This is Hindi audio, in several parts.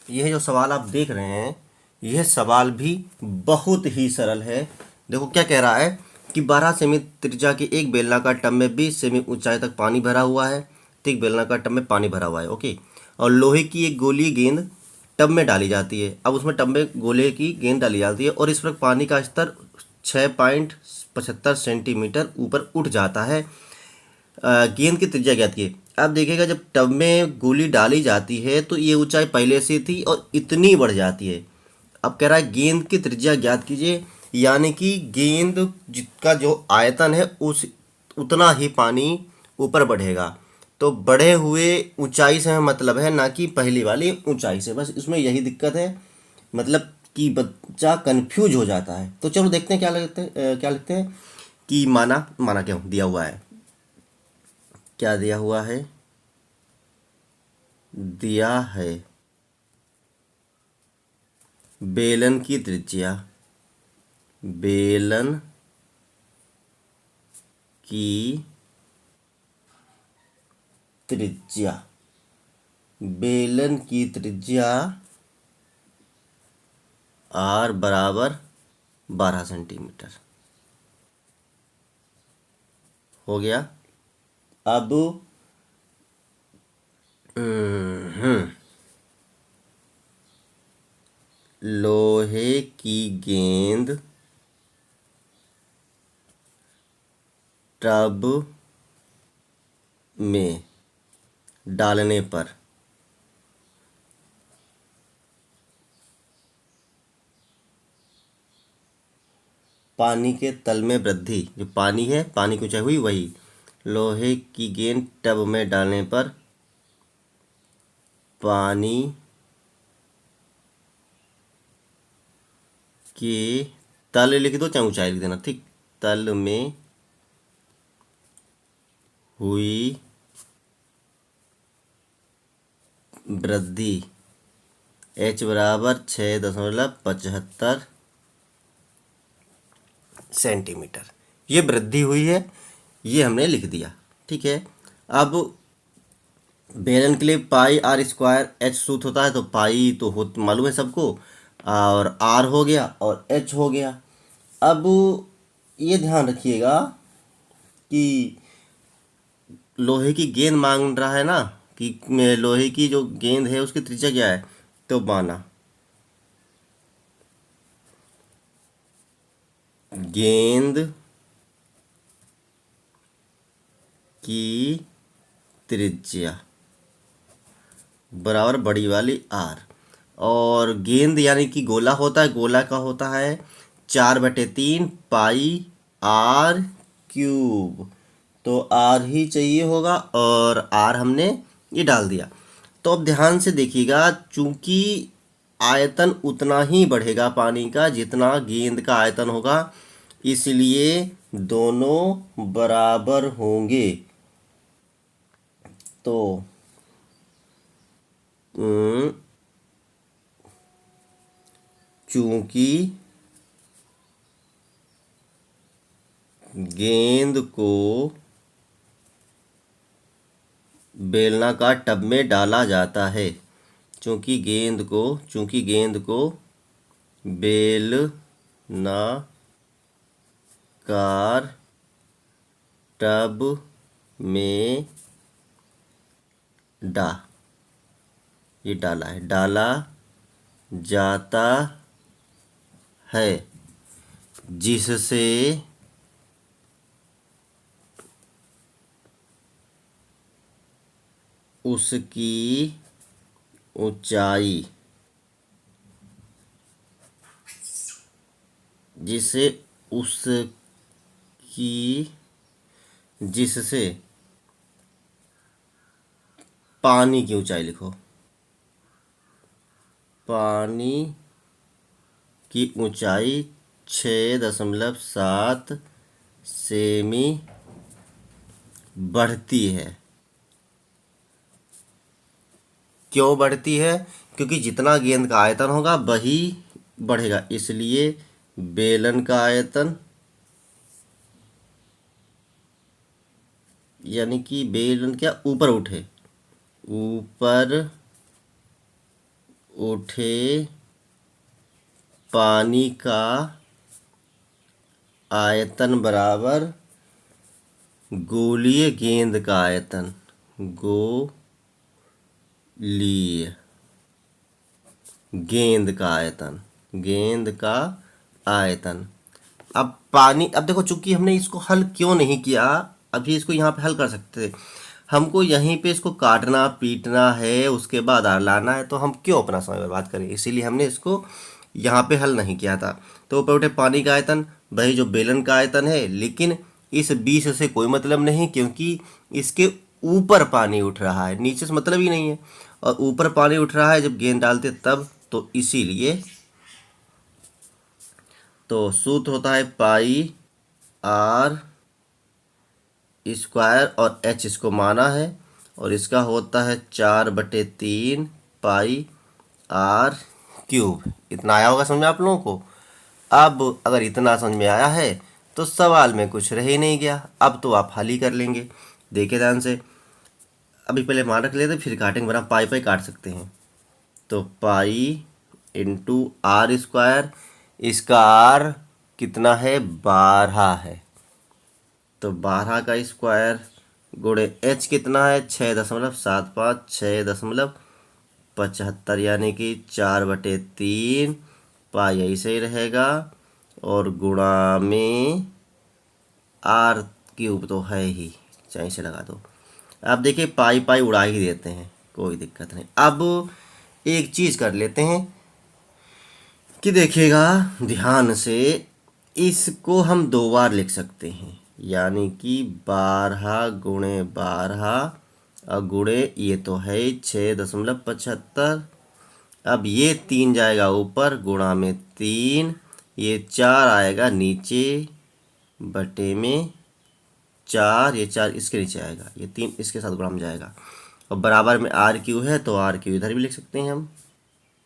यह जो सवाल आप देख रहे हैं, यह सवाल भी बहुत ही सरल है। देखो क्या कह रहा है कि 12 सेमी त्रिज्या की एक बेलनाकार टब में 20 सेमी ऊंचाई तक पानी भरा हुआ है। तो एक बेलनाकार टब में पानी भरा हुआ है, ओके। और लोहे की एक गोली गेंद टब में डाली जाती है। अब उसमें टब में गोले की गेंद डाली जाती है और इस पर पानी का स्तर 6.75 सेंटीमीटर ऊपर उठ जाता है। गेंद की त्रिज्या ज्ञात की। अब देखिएगा, जब टब में गोली डाली जाती है तो ये ऊंचाई पहले से थी और इतनी बढ़ जाती है। अब कह रहा है गेंद की त्रिज्या ज्ञात कीजिए, यानी कि गेंद जिसका जो आयतन है उस उतना ही पानी ऊपर बढ़ेगा। तो बढ़े हुए ऊंचाई से हमें मतलब है, ना कि पहली वाली ऊंचाई से। बस इसमें यही दिक्कत है, मतलब कि बच्चा कंफ्यूज हो जाता है। तो चलो देखते हैं क्या लिखते हैं कि माना माना क्यों दिया हुआ है। क्या दिया हुआ है? दिया है बेलन की त्रिज्या। बेलन की त्रिज्या। बेलन की त्रिज्या आर बराबर 12 सेंटीमीटर। हो गया। अब लोहे की गेंद टब में डालने पर पानी के तल में वृद्धि। जो पानी है, पानी की ऊंचाई हुई वही। लोहे की गेंद टब में डालने पर पानी के तल लिख दो चाहे ऊंचाई लिख देना, ठीक। तल में हुई वृद्धि h बराबर 6.75 सेंटीमीटर। ये वृद्धि हुई है, ये हमने लिख दिया, ठीक है। अब बेलन के लिए पाई आर स्क्वायर एच सूत्र होता है, तो पाई तो हो मालूम है सबको, और आर हो गया और एच हो गया। अब ये ध्यान रखिएगा कि लोहे की गेंद मांग रहा है ना, कि लोहे की जो गेंद है उसकी त्रिज्या क्या है। तो माना गेंद की त्रिज्या बराबर बड़ी वाली आर। और गेंद यानी कि गोला होता है, गोला का होता है 4/3 पाई आर क्यूब। तो आर ही चाहिए होगा और आर हमने ये डाल दिया। तो अब ध्यान से देखिएगा, चूंकि आयतन उतना ही बढ़ेगा पानी का जितना गेंद का आयतन होगा, इसलिए दोनों बराबर होंगे। तो चूंकि गेंद को बेलनाकार टब में डाला जाता है, चूंकि गेंद को बेलनाकार टब में ये डाला जाता है, जिससे उसकी ऊंचाई जिससे पानी की ऊंचाई लिखो। पानी की ऊंचाई 6.7 सेमी बढ़ती है। क्यों बढ़ती है? क्योंकि जितना गेंद का आयतन होगा वही बढ़ेगा, इसलिए बेलन का आयतन, यानी कि बेलन क्या ऊपर उठे पानी का आयतन बराबर गोलीय गेंद का आयतन। गोलीय गेंद का आयतन, गेंद का आयतन। अब देखो, चूंकि हमने इसको हल क्यों नहीं किया, अभी इसको यहाँ पे हल कर सकते थे। हमको यहीं पे इसको काटना पीटना है, उसके बाद आर लाना है, तो हम क्यों अपना समय बर्बाद करें, इसीलिए हमने इसको यहाँ पे हल नहीं किया था। तो ऊपर उठे पानी का आयतन वही जो बेलन का आयतन है, लेकिन इस 20 से कोई मतलब नहीं, क्योंकि इसके ऊपर पानी उठ रहा है, नीचे से मतलब ही नहीं है। और ऊपर पानी उठ रहा है जब गेंद डालते तब, तो इसीलिए तो सूत्र होता है पाई आर स्क्वायर, और एच इसको माना है, और इसका होता है 4/3 पाई आर क्यूब। इतना आया होगा समझ में आप लोगों को। अब अगर इतना समझ में आया है तो सवाल में कुछ रह ही नहीं गया, अब तो आप हल ही कर लेंगे। देखिए ध्यान से, अभी पहले मान रख लेते फिर काटेंगे, वरना पाई पाई काट सकते हैं। तो पाई इंटू आर स्क्वायर, इसका आर कितना है, 12 है, तो 12 का स्क्वायर गुणे एच कितना है, 6.75, 6.75, यानी कि 4/3 पाई, ऐसे ही रहेगा, और गुणा में आर क्यूब तो है ही, चाहे से लगा दो। अब देखिए पाई पाई उड़ा ही देते हैं, कोई दिक्कत नहीं। अब एक चीज़ कर लेते हैं कि देखिएगा ध्यान से, इसको हम 2 बार लिख सकते हैं, यानी कि 12 गुणे 12 और गुणे ये तो है 6.75। अब ये 3 जाएगा ऊपर, गुणा में 3, ये 4 आएगा नीचे, बटे में 4, ये 4 इसके नीचे आएगा, ये 3 इसके साथ गुणा में जाएगा, और बराबर में आर क्यू है, तो आर क्यू इधर भी लिख सकते हैं हम,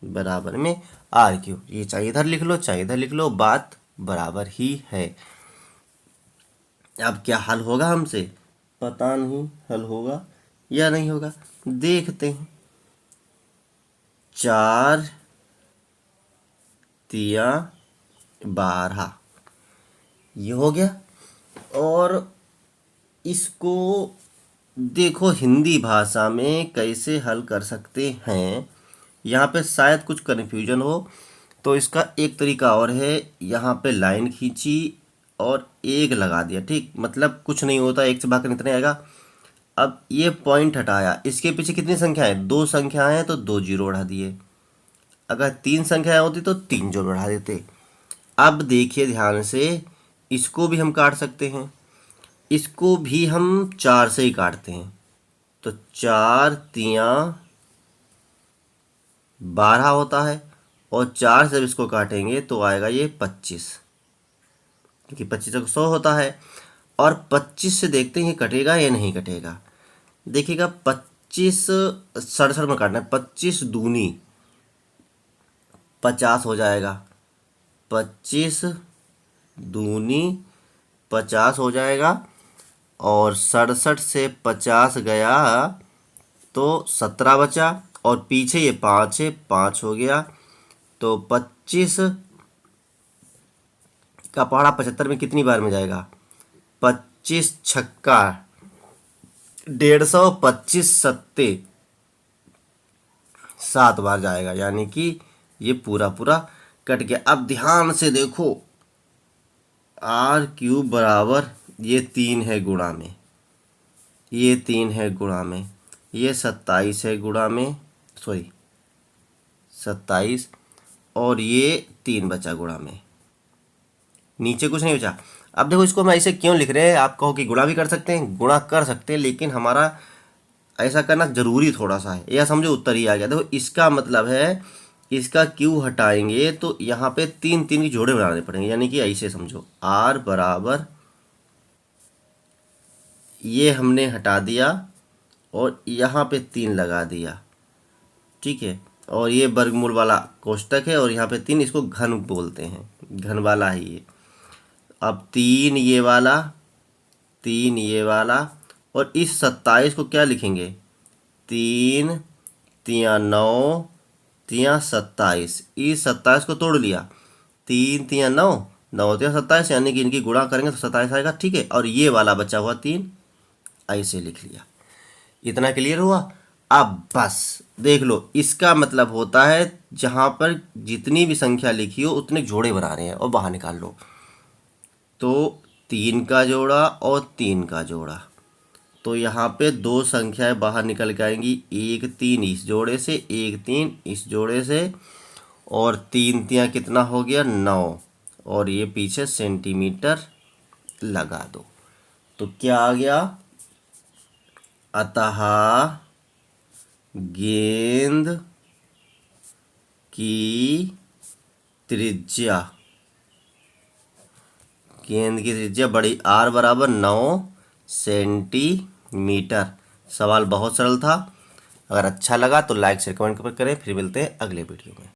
बराबर में आर क्यू। ये चाहे इधर लिख लो चाहे इधर लिख लो, बात बराबर ही है। अब क्या हल होगा हमसे, पता नहीं हल होगा या नहीं होगा, देखते हैं। 4 तिया 12, ये हो गया। और इसको देखो हिंदी भाषा में कैसे हल कर सकते हैं, यहाँ पे शायद कुछ कन्फ्यूजन हो, तो इसका एक तरीका और है, यहाँ पे लाइन खींची और एक लगा दिया, ठीक, मतलब कुछ नहीं होता, एक से भाग कर इतना आएगा। अब ये पॉइंट हटाया, इसके पीछे कितनी संख्याएं, 2 संख्याएं हैं, तो 2 जीरो बढ़ा दिए। अगर 3 संख्याएं होती तो 3 जीरो बढ़ा देते। अब देखिए ध्यान से, इसको भी हम काट सकते हैं, इसको भी हम 4 से ही काटते हैं, तो 4 तिया 12 होता है, और 4 से जब इसको काटेंगे तो आएगा ये 25, क्योंकि 25 को 100 होता है। और 25 से देखते हैं ये कटेगा या नहीं कटेगा। देखिएगा 25 67 में काटना है, 25 दूनी 50 हो जाएगा, 25 दूनी 50 हो जाएगा, और 67 से 50 गया तो 17 बचा, और पीछे ये 5 है, 5 हो गया, तो 25 का पहाड़ा 75 में कितनी बार में जाएगा, 25 छक्का 150, 25 सत्ते 7 बार जाएगा, यानी कि ये पूरा पूरा कट गया। अब ध्यान से देखो, आर क्यूब बराबर ये 3 है गुणा में, ये 3 है गुणा में, ये 27 है गुणा में, सॉरी 27, और ये 3 बचा गुणा में, नीचे कुछ नहीं बचा। अब देखो इसको हम ऐसे क्यों लिख रहे हैं, आप कहो कि गुणा भी कर सकते हैं, गुणा कर सकते हैं, लेकिन हमारा ऐसा करना जरूरी थोड़ा सा है, या समझो उत्तर ही आ गया। देखो इसका मतलब है, इसका क्यू हटाएंगे तो यहाँ पे 3 3 की जोड़े बनाने पड़ेंगे, यानी कि ऐसे समझो, आर बराबर ये हमने हटा दिया और यहाँ पे 3 लगा दिया, ठीक है, और ये वर्गमूल वाला कोष्टक है, और यहाँ पे 3, इसको घन बोलते हैं, घन वाला है ये। अब 3 ये वाला, 3 ये वाला, और इस 27 को क्या लिखेंगे, 3 तिया 9 तियाँ 27, इस 27 को तोड़ लिया, 3 तियाँ 9, 9 तियाँ 27, यानी कि इनकी गुणा करेंगे तो 27 आएगा, ठीक है। और ये वाला बचा हुआ 3 ऐसे लिख लिया। इतना क्लियर हुआ। अब बस देख लो, इसका मतलब होता है जहाँ पर जितनी भी संख्या लिखी हो उतने जोड़े बना रहे हैं और बाहर निकाल लो। तो 3 का जोड़ा और 3 का जोड़ा, तो यहाँ पे दो संख्याएं बाहर निकल के आएंगी, 1 3 इस जोड़े से, 1 3 इस जोड़े से, और 3 तियाँ कितना हो गया 9, और ये पीछे सेंटीमीटर लगा दो। तो क्या आ गया, अतः गेंद की त्रिज्या, गेंद की त्रिज्या बड़ी R बराबर 9 सेंटीमीटर। सवाल बहुत सरल था। अगर अच्छा लगा तो लाइक शेयर कमेंट करें। फिर मिलते हैं अगले वीडियो में।